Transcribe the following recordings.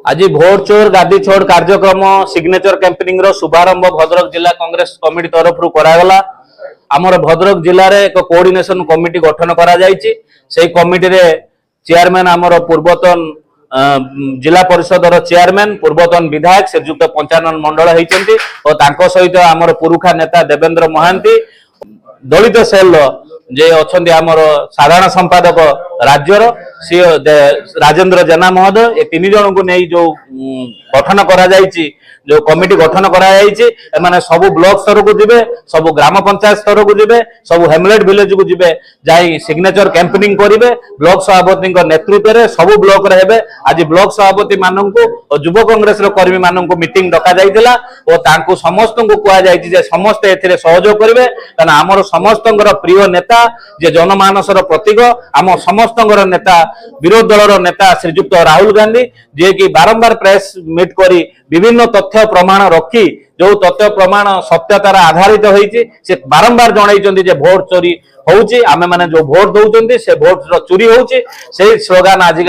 आज भोट चोर गादी छोड़ कार्यक्रम सिग्नेचर कैंपेनिंग रो शुभारंभ भद्रक जिला कांग्रेस कमिटी तरफ करागला। आमर भद्रक जिले में एक कोऑर्डिनेशन कमिटी गठन करा जायछि। सेही कमिटी रे चेयरमैन आमर पूर्वतन जिला परिषद चेयरमैन पूर्वतन विधायक श्रीजुक्त पंचानन मंडल होइछन्ति और तांको सहित आमर पुरुखा नेता देवेंद्र महांती दलित सेल जे अछन्ति आमर साधारण संपादक राज्यर सी राजेंद्र जेना महोदय ए तीन जन को नहीं जो गठन करा जायछि जो कमिटी गठन करा जायछि एमाने सब ब्लॉक स्तर को जिबे सब ग्राम पंचायत स्तर को जिबे सब हेमलेट विलेज को जिबे जाई सिग्नेचर कैंपेनिंग करिवे। ब्लॉक सभापति नेतृत्व रे सब ब्लॉक रे हेबे। आज ब्लॉक सभापति माननकु और युवा कांग्रेस रो कर्मी माननकु मीटिंग डका जायतिला और तांको समस्त को कुआ जायछि जे समस्त एथिरे सहयोग करिवे कारण हमर समस्तंकर प्रिय नेता जे जनमानसर प्रतीक आम समस्तंकर नेता विरोधी दलर नेता श्रीजुक्त राहुल गांधी जे कि बारंबार प्रेस मीट करी विभिन्न तथ्य प्रमाण रखी जो तथ्य प्रमाण सत्यतार आधारित होईछि से बारंबार जणाइछन्ति जे भोट चोरी होउछि आमे माने जो भोट दउछन्ति से भोट रो चोरी होउछि। सेही स्लोगान आज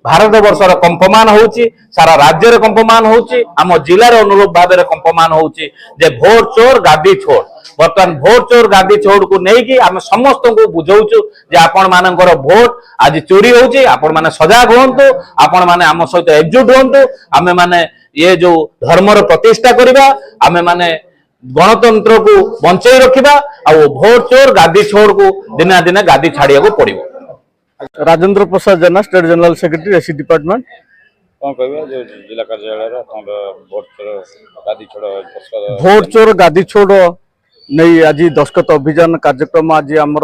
भारत वर्षर कंपमान होउछि सारा राज्य रे कंपमान होउछि आम जिल्ला रे अनुरूप भाबे रे कंपमान होउछि जे भोट चोर गादी छोड़। बर्तमान भोट चोर गादी छोड़ को नहीं आम समस्त को बुझाऊचु जे आपण मानकर भोट आज चोरी होउछि आपण माने सजाग होंतु आपण माने आम सहित एकजुट होंतु आमे माने ये जो धर्मर प्रतिष्ठा करिबा आमे माने गणतंत्र को बंचाई रखिबा आ भोट चोर गादी छोड़ को दिना दिना गादी छाड़िया को पड़िबो। Rajendra Prasad Jena state general secretary AC department कौन कहबा जो जिला कार्यालय रा भोट चोर गादी छोड़ नहीं आज दस्खत अभियान कार्यक्रम आज आमर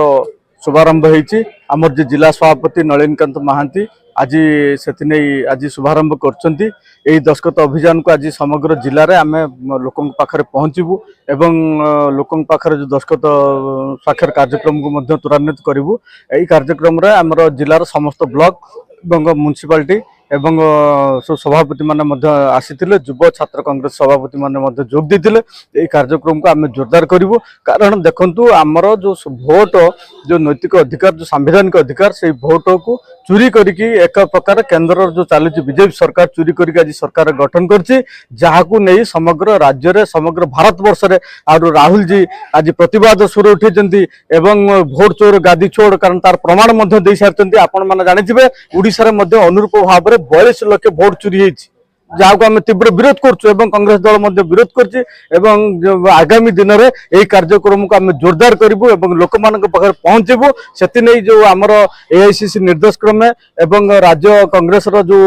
शुभारंभ होईछि। आमर जे जिला सभापति नलिनीकांत महांती आज से आज शुभारंभ करछन्ती। एही दस्खत अभियान को आज समग्र जिले में आम लोकों पाखरे पहुँचबू एवं लोकों पाखरे जो दस्खत स्वाक्षर कार्यक्रम को मध्य त्वरान्वित करिवु। एही कार्यक्रम रे आमर जिलार समस्त ब्लॉक एवं म्युनिसिपालिटी एवं सभापति माने मध्य आसीथिले युवा छात्र कांग्रेस सभापति माने मध्य जोग देथिले। एही कार्यक्रम को आम जोरदार करिवु कारण देखंतु आमर जो भोट जो नैतिक अधिकार जो संवैधानिक अधिकार से भोट को चोरी करके एक प्रकार केंद्र जो चली बीजेपी सरकार चोरी करके आज सरकार गठन करछि जहाकू नहीं समग्र राज्य रे समग्र भारत वर्ष रे और राहुल जी आज प्रतिवाद सुर उठेचंती एवं भोट चोर गादी छोड़ कारण तार प्रमाण मध्य दे सारचंती। आपण माने जानिथिबे ओडिसा रे मध्य अनुरूप भाव रे 42 लाख भोट चोरी होईछि जहाँ को आम तीव्र विरोध करुँ कांग्रेस दल विरोध कर आगामी दिन में यही कार्यक्रम को आम जोरदार करूँ लोक मान पहुँचबू से जो आमर एआईसीसी निर्देश क्रमे एवं राज्य कांग्रेस जो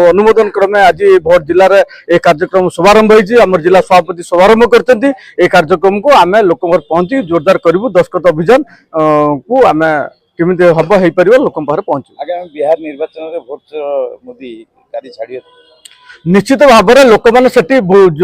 अनुमोदन क्रमे आज भोट जिले में यह कार्यक्रम शुभारंभ होम जिला सभापति शुभारंभ कर कार्यक्रम को आम लोक पहुँची जोरदार करूँ। दस्खत अभियान को आम केमी हम हो पार लोक पहुँचू। बिहार निर्वाचन में भोट मोदी गाड़ी छाड़िए निश्चित भाव में लोक मैंने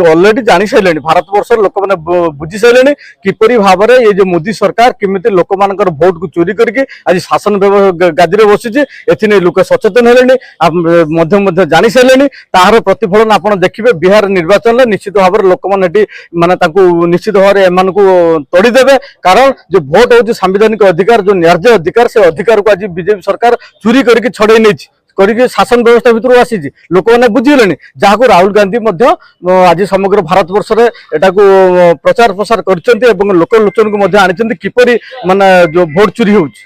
अलरेडी जानी सारे भारत वर्ष लोक मैंने बुझी सारे किपरि भाव में ये जो मोदी सरकार केमिति लोक मानकर भोट को चोरी करके आज शासन गादी में बसी एथि लोक सचेतन है जानी सारे तार प्रतिफलन आप देखिए बिहार निर्वाचन में निश्चित भाव में लोक मैंने माने निश्चित भाव में एम तोड़ीदेवे कारण जो भोट हूँ संवैधानिक अधिकार जो न्याय अधिकार से अधिकार को आज बीजेपी सरकार चोरी करके छड़े नहीं करके शासन व्यवस्था भितर आसी लोक मैंने बुझीगले जहाँ को राहुल गांधी आज समग्र भारत वर्ष में एटा को प्रचार प्रसार कर लोक लोचन को आनी किपरि माने जो भोट चोरी होउछि।